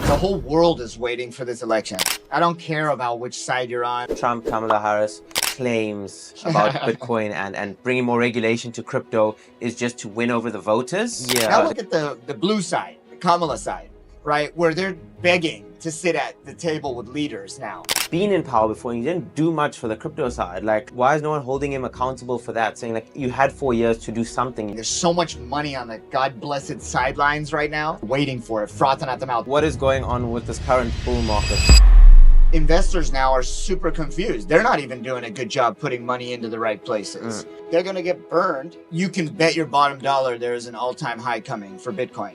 The whole world is waiting for this election. I don't care about which side you're on. Trump, Kamala Harris claims about Bitcoin and bringing more regulation to crypto is just to win over the voters. Now look at the blue side, the Kamala side, right? Where they're begging to sit at the table with leaders now. Been in power before and he didn't do much for the crypto side. Like, why is no one holding him accountable for that? Saying like, you had 4 years to do something. There's so much money on the God-blessed sidelines right now, waiting for it, frothing at the mouth. What is going on with this current bull market? Investors now are super confused. They're not even doing a good job putting money into the right places. They're gonna get burned. You can bet your bottom dollar there's an all-time high coming for Bitcoin.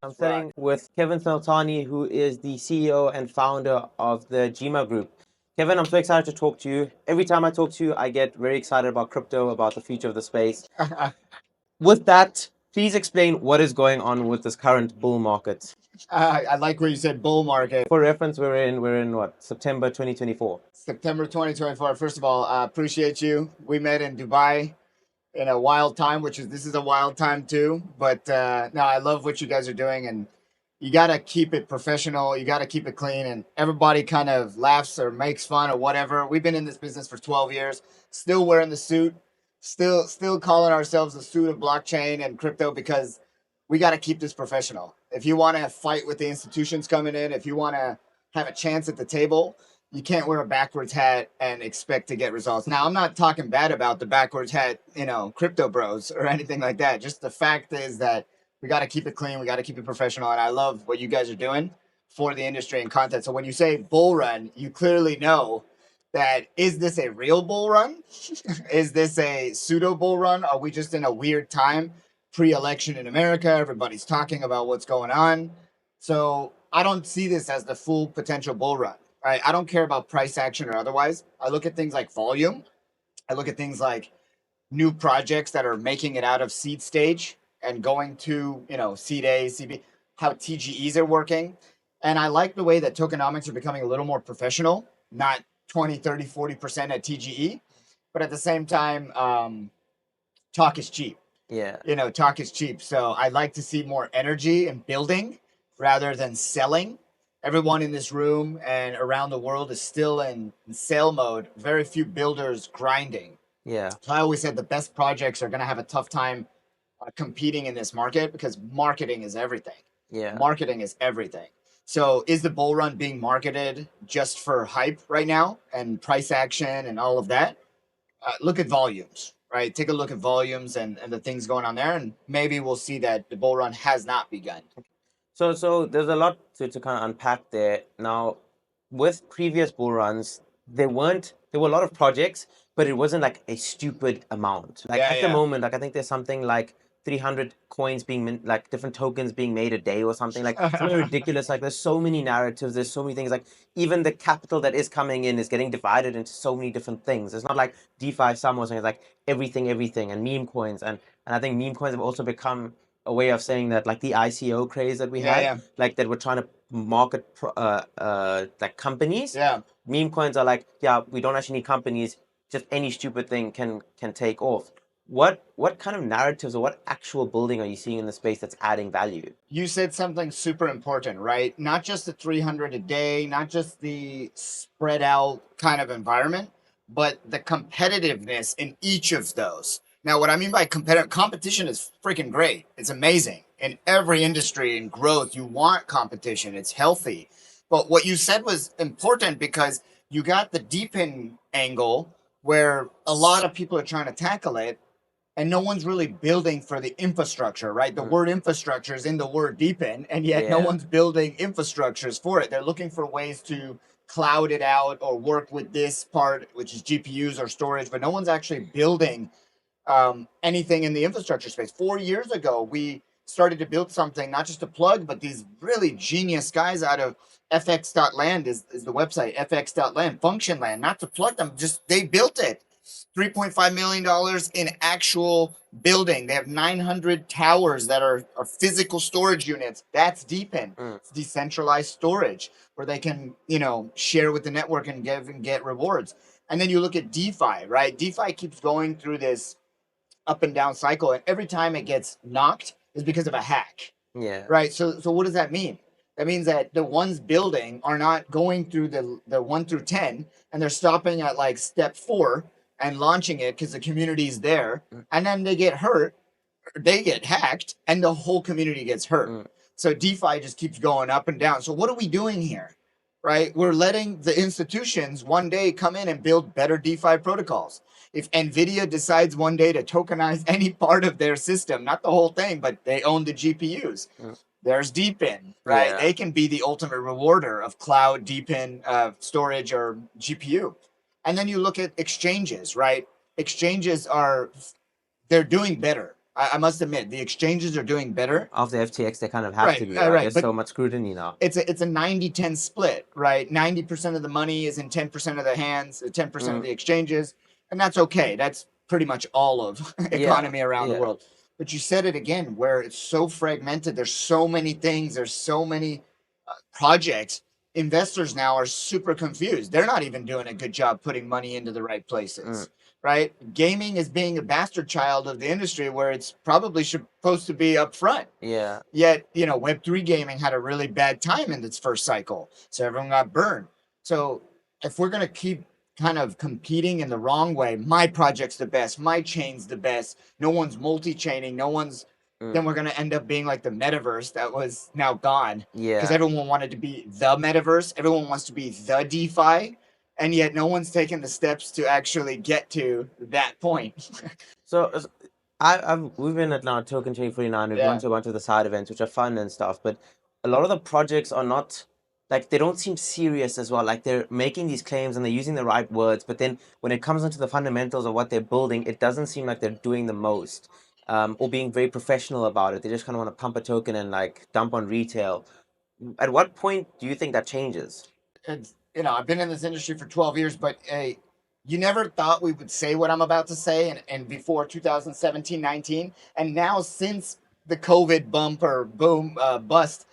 I'm sitting with Kevin Soltani, who is the CEO and founder of the GIMA group. Kevin, I'm so excited to talk to you. Every time I talk to you, I get very excited about crypto, about the future of the space. With that, please explain what is going on with this current bull market. I like where you said bull market. For reference, we're in what, September 2024. September 2024. First of all, I appreciate you. We met in Dubai in a wild time, this is a wild time too. But no, I love what you guys are doing, and you got to keep it professional. You got to keep it clean, and everybody kind of laughs or makes fun or whatever. We've been in this business for 12 years, still wearing the suit, still calling ourselves the suit of blockchain and crypto, because we got to keep this professional. If you want to fight with the institutions coming in, if you want to have a chance at the table, you can't wear a backwards hat and expect to get results. Now, I'm not talking bad about the backwards hat, crypto bros or anything like that. Just the fact is that we got to keep it clean. We got to keep it professional. And I love what you guys are doing for the industry and content. So when you say bull run, you clearly know that, is this a real bull run? Is this a pseudo bull run? Are we just in a weird time? Pre-election in America, everybody's talking about what's going on. So I don't see this as the full potential bull run. Right? I don't care about price action or otherwise. I look at things like volume. I look at things like new projects that are making it out of seed stage and going to, seed A, seed B, how TGEs are working. And I like the way that tokenomics are becoming a little more professional, not 20, 30, 40% at TGE. But at the same time, talk is cheap. Yeah. Talk is cheap. So I like to see more energy and building rather than selling. Everyone in this room and around the world is still in sale mode. Very few builders grinding. Yeah. So I always said the best projects are going to have a tough time competing in this market, because marketing is everything. Yeah. Marketing is everything. So is the bull run being marketed just for hype right now and price action and all of that? Look at volumes, right? Take a look at volumes and the things going on there, and maybe we'll see that the bull run has not begun. So there's a lot to kind of unpack there. Now, with previous bull runs, there were a lot of projects, but it wasn't like a stupid amount. Like the moment, like I think there's something like 300 coins being like different tokens being made a day or something, like something ridiculous. Like there's so many narratives, there's so many things. Like even the capital that is coming in is getting divided into so many different things. It's not like DeFi Sum or something. It's like everything, and meme coins, and I think meme coins have also become a way of saying that, like the ICO craze that we had, like that we're trying to market like companies. Yeah. Meme coins are like, we don't actually need companies, just any stupid thing can take off. What kind of narratives or what actual building are you seeing in the space that's adding value? You said something super important, right? Not just the 300 a day, not just the spread out kind of environment, but the competitiveness in each of those. Now, what I mean by competition is freaking great. It's amazing. In every industry and growth, you want competition. It's healthy. But what you said was important, because you got the deepen angle where a lot of people are trying to tackle it, and no one's really building for the infrastructure, right? The word infrastructure is in the word deepen, and yet no one's building infrastructures for it. They're looking for ways to cloud it out or work with this part, which is GPUs or storage, but no one's actually building anything in the infrastructure space. 4 years ago, we started to build something, not just a plug, but these really genius guys out of fx.land is the website, fx.land, function land, not to plug them, just they built it. $3.5 million in actual building. They have 900 towers that are physical storage units. That's deepen. It's decentralized storage where they can, share with the network and give and get rewards. And then you look at DeFi, right? DeFi keeps going through this up and down cycle, and every time it gets knocked is because of a hack. Yeah. Right. So what does that mean? That means that the ones building are not going through the 1 through 10, and they're stopping at like step 4 and launching it because the community's there, and then they get hurt, or they get hacked, and the whole community gets hurt. So DeFi just keeps going up and down. So what are we doing here? Right? We're letting the institutions one day come in and build better DeFi protocols. If Nvidia decides one day to tokenize any part of their system, not the whole thing, but they own the GPUs, there's DeepIn, right? Yeah. They can be the ultimate rewarder of cloud DeepIn storage or GPU. And then you look at exchanges, right? Exchanges they're doing better. I must admit, the exchanges are doing better. After FTX, they kind of have Right, to be. right, There's but so much scrutiny now. It's a 90-10 split, right? 90% of the money is in 10% of the hands, 10% of the exchanges, and that's okay. That's pretty much all of economy around the world. But you said it again, where it's so fragmented. There's so many things. There's so many projects. Investors now are super confused. They're not even doing a good job putting money into the right places, right? Gaming is being a bastard child of the industry where it's probably supposed to be up front. Yeah. Yet, Web3 gaming had a really bad time in its first cycle. So everyone got burned. So if we're going to keep kind of competing in the wrong way, my project's the best, my chain's the best, no one's multi-chaining, then we're going to end up being like the metaverse that was now gone. Yeah. Because everyone wanted to be the metaverse. Everyone wants to be the DeFi. And yet no one's taken the steps to actually get to that point. So we've been at now Token 2049. We've gone to a bunch of the side events, which are fun and stuff. But a lot of the projects are not, like, they don't seem serious as well. Like, they're making these claims and they're using the right words. But then when it comes into the fundamentals of what they're building, it doesn't seem like they're doing the most. Or being very professional about it. They just kind of want to pump a token and like dump on retail. At what point do you think that changes? It's, I've been in this industry for 12 years, but you never thought we would say what I'm about to say and before 2017, 19. And now since the COVID bump or boom, bust,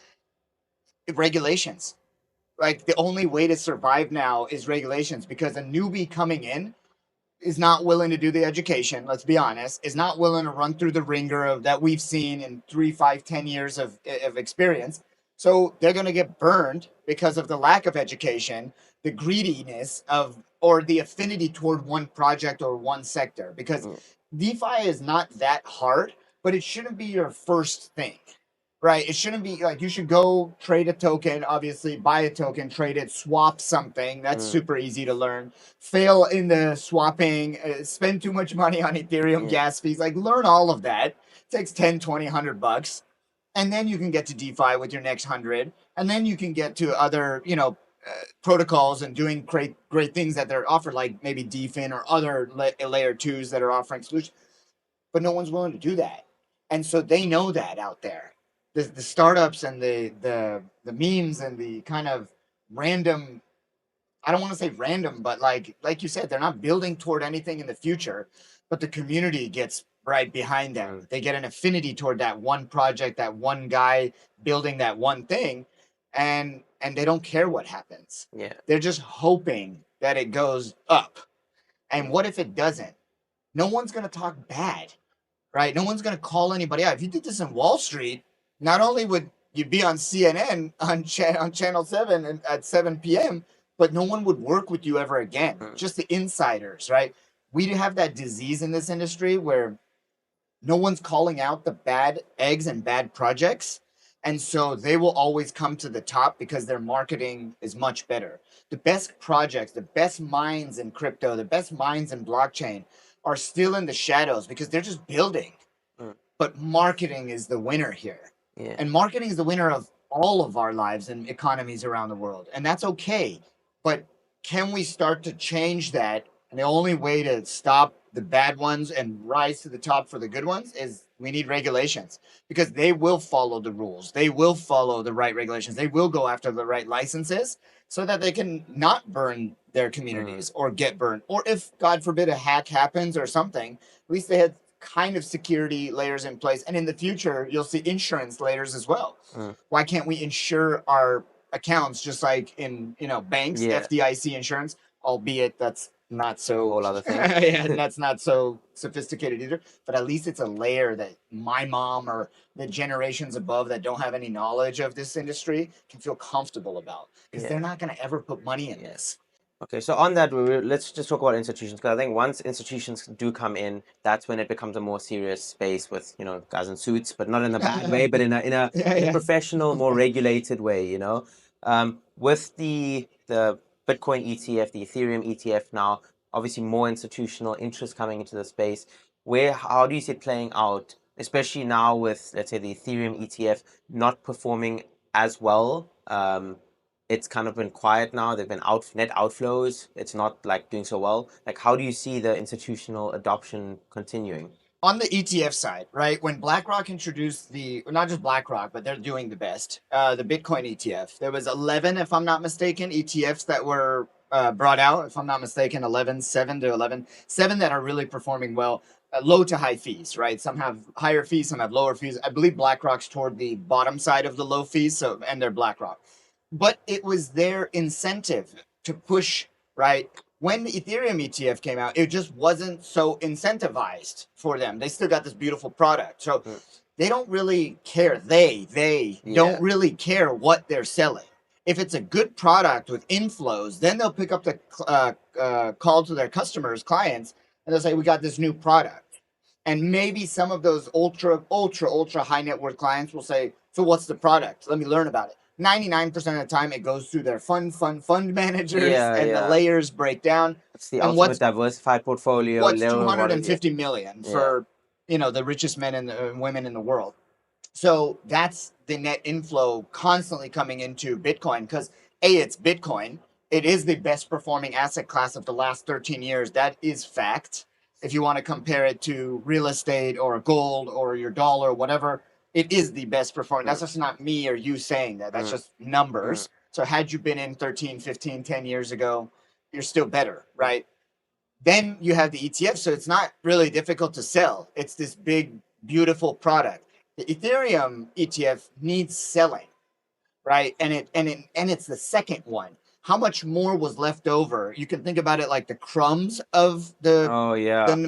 regulations. Like the only way to survive now is regulations, because a newbie coming in is not willing to do the education, let's be honest, is not willing to run through the ringer of that we've seen in 3, 5, 10 years of experience. So they're going to get burned because of the lack of education, the greediness or the affinity toward one project or one sector. Because DeFi is not that hard, but it shouldn't be your first thing. Right. It shouldn't be like you should go trade a token, obviously buy a token, trade it, swap something. That's super easy to learn. Fail in the swapping, spend too much money on Ethereum gas fees, like learn all of that. It takes 10, 20, $100. And then you can get to DeFi with your next 100. And then you can get to other, protocols and doing great things that they're offered, like maybe DeFin or other layer 2s that are offering solutions. But no one's willing to do that. And so they know that out there. The startups and the memes and the kind of random, I don't want to say random, but like you said, they're not building toward anything in the future, but the community gets right behind them. They get an affinity toward that one project, that one guy building that one thing, and they don't care what happens. Yeah. They're just hoping that it goes up. And what if it doesn't? No one's going to talk bad, right? No one's going to call anybody out. If you did this in Wall Street, not only would you be on CNN on Channel 7 and at 7 p.m., but no one would work with you ever again. Just the insiders, right? We have that disease in this industry where no one's calling out the bad eggs and bad projects. And so they will always come to the top because their marketing is much better. The best projects, the best minds in crypto, the best minds in blockchain are still in the shadows because they're just building. But marketing is the winner here. Yeah. And marketing is the winner of all of our lives and economies around the world. And that's okay. But can we start to change that? And the only way to stop the bad ones and rise to the top for the good ones is we need regulations, because they will follow the rules. They will follow the right regulations. They will go after the right licenses so that they can not burn their communities or get burned. Or if, God forbid, a hack happens or something, at least they had kind of security layers in place. And in the future, you'll see insurance layers as well. Why can't we insure our accounts just like in, banks, FDIC insurance, albeit that's not a so whole other thing. yeah, and that's not so sophisticated either. But at least it's a layer that my mom or the generations above that don't have any knowledge of this industry can feel comfortable about, because Yeah. they're not going to ever put money in Yeah. this. Okay, so on that, let's just talk about institutions, because I think once institutions do come in, that's when it becomes a more serious space with, you know, guys in suits, but not in a bad way, but in a professional, more regulated way, you know. With the Bitcoin ETF, the Ethereum ETF now, obviously more institutional interest coming into the space. How do you see it playing out, especially now with, let's say, the Ethereum ETF not performing as well? It's kind of been quiet now. There've been net outflows. It's not like doing so well. Like, how do you see the institutional adoption continuing? On the ETF side, right? When BlackRock introduced not just BlackRock, but they're doing the best, the Bitcoin ETF. There was 11, if I'm not mistaken, ETFs that were brought out. If I'm not mistaken, 11, 7 to 11, 7 that are really performing well. Low to high fees, right? Some have higher fees, some have lower fees. I believe BlackRock's toward the bottom side of the low fees, and they're BlackRock. But it was their incentive to push, right? When the Ethereum ETF came out, it just wasn't so incentivized for them. They still got this beautiful product. So they don't really care. They don't really care what they're selling. If it's a good product with inflows, then they'll pick up the call to their customers, clients, and they'll say, we got this new product. And maybe some of those ultra high net worth clients will say, so what's the product? Let me learn about it. 99% of the time, it goes through their fund managers, the layers break down. It's the ultimate diversified portfolio. What's 250 million for the richest men and women in the world? So that's the net inflow constantly coming into Bitcoin, because it's Bitcoin. It is the best performing asset class of the last 13 years. That is fact. If you want to compare it to real estate or gold or your dollar or whatever, it is the best performing. That's just not me or you saying that. That's just numbers. So had you been in 13, 15, 10 years ago, you're still better, right? Then you have the ETF, so it's not really difficult to sell. It's this big, beautiful product. The Ethereum ETF needs selling, right? And it's the second one. How much more was left over? You can think about it like the crumbs of the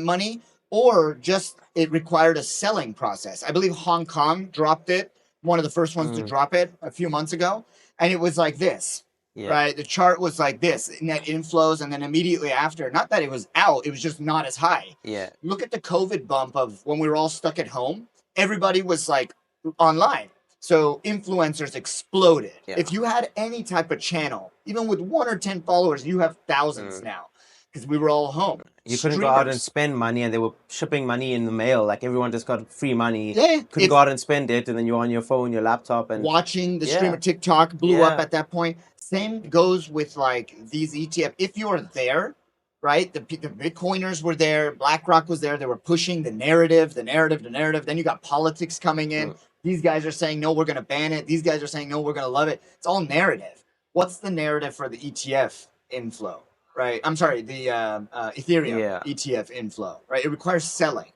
money, or just it required a selling process. I believe Hong Kong dropped it, one of the first ones to drop it a few months ago, and it was like this. Right, the chart was like this, net inflows, and then immediately after, not that it was out, it was just not as high. Look at the COVID bump of when we were all stuck at home. Everybody was like online, so influencers exploded. If you had any type of channel, even with 1 or 10 followers, you have thousands now, because we were all home. You couldn't go out and spend money, and they were shipping money in the mail. Like, everyone just got free money. Couldn't go out and spend it, and then you're on your phone, your laptop, and watching the streamer. TikTok blew up at that point. Same goes with like these ETF. If you're there, right? The Bitcoiners were there. BlackRock was there. They were pushing the narrative. Then you got politics coming in. These guys are saying, no, we're going to ban it. These guys are saying, no, we're going to love it. It's all narrative. What's the narrative for the ETF inflow, right? I'm sorry, the Ethereum ETF inflow, right? It requires selling,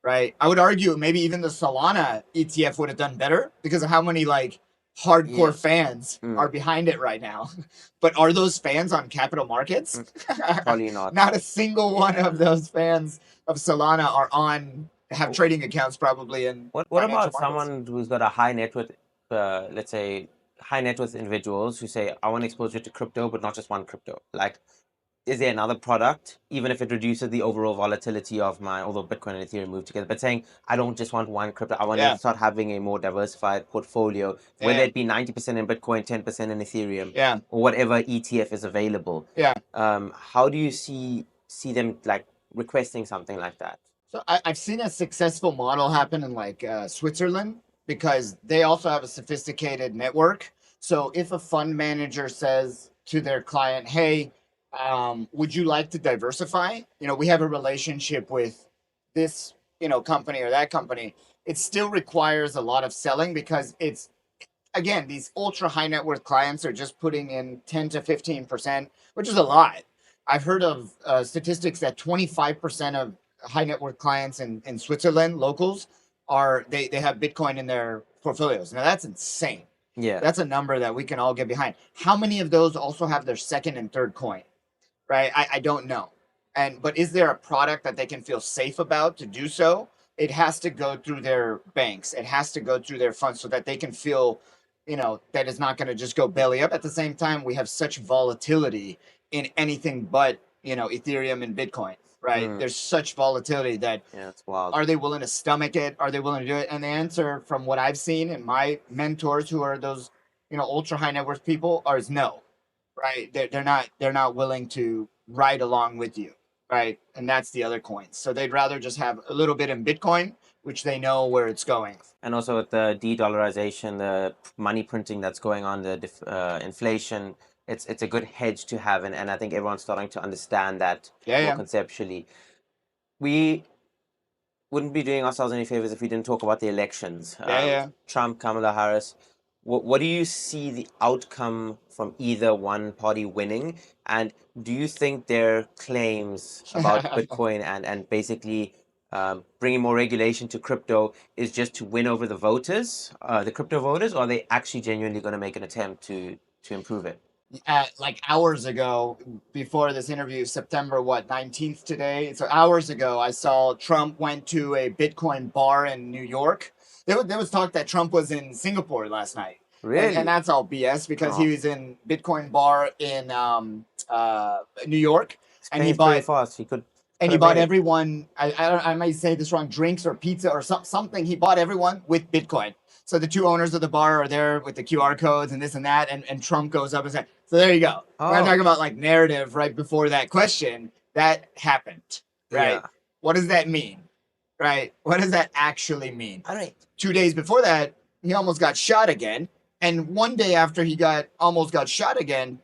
right? I would argue maybe even the Solana ETF would have done better because of how many like hardcore fans are behind it right now. But are those fans on capital markets? Probably not. Not a single one of those fans of Solana have trading accounts probably. And what about someone who's got a high net worth, let's say high net worth individuals who say, I want exposure to crypto, but not just one crypto? Like, is there another product, even if it reduces the overall volatility of although Bitcoin and Ethereum move together, but saying, I don't just want one crypto, I want to start having a more diversified portfolio, whether it be 90% in Bitcoin, 10% in Ethereum, or whatever ETF is available. How do you see them like requesting something like that? So I've seen a successful model happen in like Switzerland, because they also have a sophisticated network. So if a fund manager says to their client, hey, would you like to diversify? We have a relationship with this, company or that company. It still requires a lot of selling, because it's, again, these ultra high net worth clients are just putting in 10 to 15%, which is a lot. I've heard of statistics that 25% of high net worth clients in Switzerland, locals, they have Bitcoin in their portfolios. Now that's insane. That's a number that we can all get behind. How many of those also have their second and third coin? Right? I don't know. But is there a product that they can feel safe about to do so? It has to go through their banks. It has to go through their funds so that they can feel, that it's not going to just go belly up. At the same time, we have such volatility in anything but, Ethereum and Bitcoin, right? There's such volatility that it's wild. Are they willing to stomach it? Are they willing to do it? And the answer from what I've seen and my mentors who are those, ultra high net worth people is no, right? They're not willing to ride along with you, right? And that's the other coins. So they'd rather just have a little bit in Bitcoin, which they know where it's going. And also with the de-dollarization, the money printing that's going on, the inflation, it's a good hedge to have, and I think everyone's starting to understand that more conceptually. We wouldn't be doing ourselves any favors if we didn't talk about the elections. Trump, Kamala Harris. What do you see the outcome from either one party winning? And do you think their claims about Bitcoin and basically bringing more regulation to crypto is just to win over the voters, the crypto voters, or are they actually genuinely going to make an attempt to improve it? Like hours ago, before this interview, September 19th today. So hours ago, I saw Trump went to a Bitcoin bar in New York. There was talk that Trump was in Singapore last night. Really? And that's all BS because he was in Bitcoin bar in New York, and he bought fast. He could. And he bought everyone. I might say this wrong. Drinks or pizza or something. He bought everyone with Bitcoin. So the two owners of the bar are there with the QR codes and this and that, and Trump goes up and says, so there you go. We're not talking about like narrative right before that question. That happened, right? Yeah. What does that mean, right? What does that actually mean? All right. 2 days before that, he almost got shot again. And one day after he almost got shot again,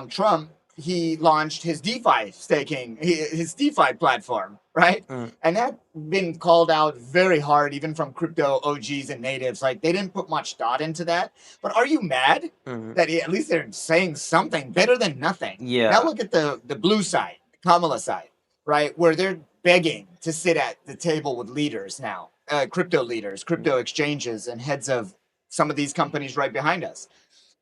Trump, he launched his DeFi staking, his DeFi platform, right? And that's been called out very hard, even from crypto OGs and natives. Like, they didn't put much thought into that. But are you mad that at least they're saying something better than nothing? Yeah. Now look at the blue side, Kamala side, right? Where they're begging to sit at the table with leaders now, crypto leaders, crypto exchanges, and heads of some of these companies right behind us.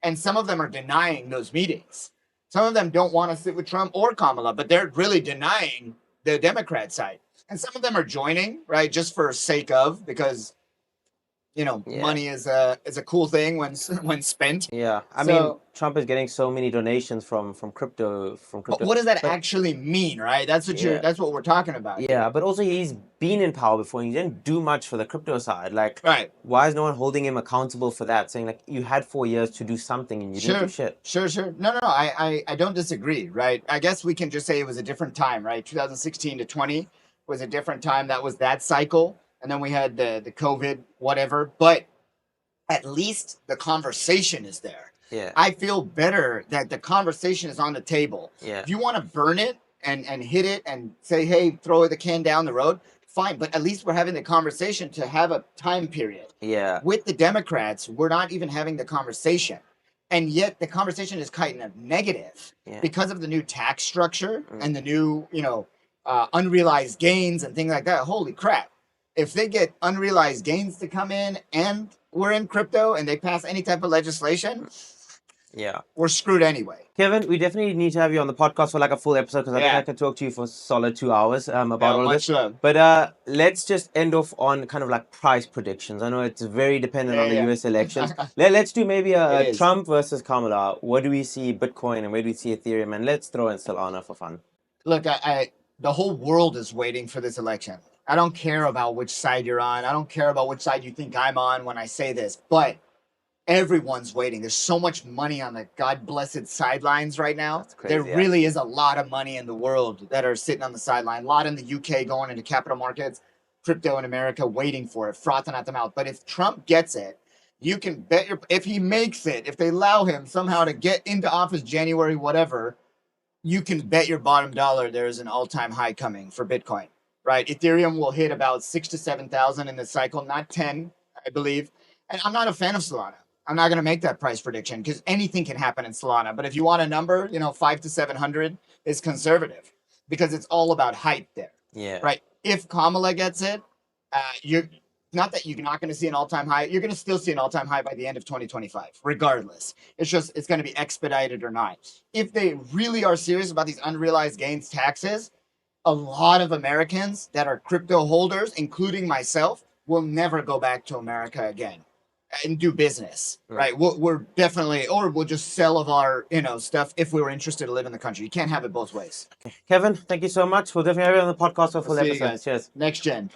And some of them are denying those meetings. Some of them don't want to sit with Trump or Kamala, but they're really denying the Democrat side. And some of them are joining, right, just for sake of, because, money is a cool thing when spent. Yeah, I mean, Trump is getting so many donations from crypto. But what does that actually mean, right? That's what we're talking about. Yeah, but also he's been in power before and he didn't do much for the crypto side. Like, why is no one holding him accountable for that? Saying like, you had 4 years to do something and you didn't do shit. Sure. No. I don't disagree, right? I guess we can just say it was a different time, right? 2016 to 20 was a different time. That was that cycle. And then we had the COVID, whatever. But at least the conversation is there. Yeah. I feel better that the conversation is on the table. Yeah. If you want to burn it and hit it and say, hey, throw the can down the road, fine. But at least we're having the conversation to have a time period. Yeah. With the Democrats, we're not even having the conversation. And yet the conversation is kind of negative because of the new tax structure and the new, unrealized gains and things like that. Holy crap. If they get unrealized gains to come in and we're in crypto and they pass any type of legislation, we're screwed anyway. Kevin, we definitely need to have you on the podcast for like a full episode because I think I could talk to you for solid 2 hours about all this. But let's just end off on kind of like price predictions. I know it's very dependent on the US elections. Let's do maybe a Trump versus Kamala. What do we see Bitcoin and where do we see Ethereum? And let's throw in Solana for fun. Look, the whole world is waiting for this election. I don't care about which side you're on. I don't care about which side you think I'm on when I say this, but everyone's waiting. There's so much money on the God-blessed sidelines right now. That's crazy, there really is a lot of money in the world that are sitting on the sideline. A lot in the UK going into capital markets, crypto in America waiting for it, frothing at the mouth. But if Trump gets it, you can bet if he makes it, if they allow him somehow to get into office January, whatever, you can bet your bottom dollar there's an all-time high coming for Bitcoin. Right, Ethereum will hit about 6,000 to 7,000 in the cycle, not 10, I believe. And I'm not a fan of Solana. I'm not going to make that price prediction because anything can happen in Solana. But if you want a number, 500 to 700 is conservative because it's all about hype there. Yeah. Right. If Kamala gets it, you're not that you're not going to see an all-time high. You're going to still see an all-time high by the end of 2025, regardless. It's going to be expedited or not. If they really are serious about these unrealized gains taxes, a lot of Americans that are crypto holders, including myself, will never go back to America again and do business, right? We're definitely, or we'll just sell of our, stuff if we were interested to live in the country. You can't have it both ways. Kevin, thank you so much. We'll definitely have you on the podcast for a full See you episode. guys. Cheers. Next gen.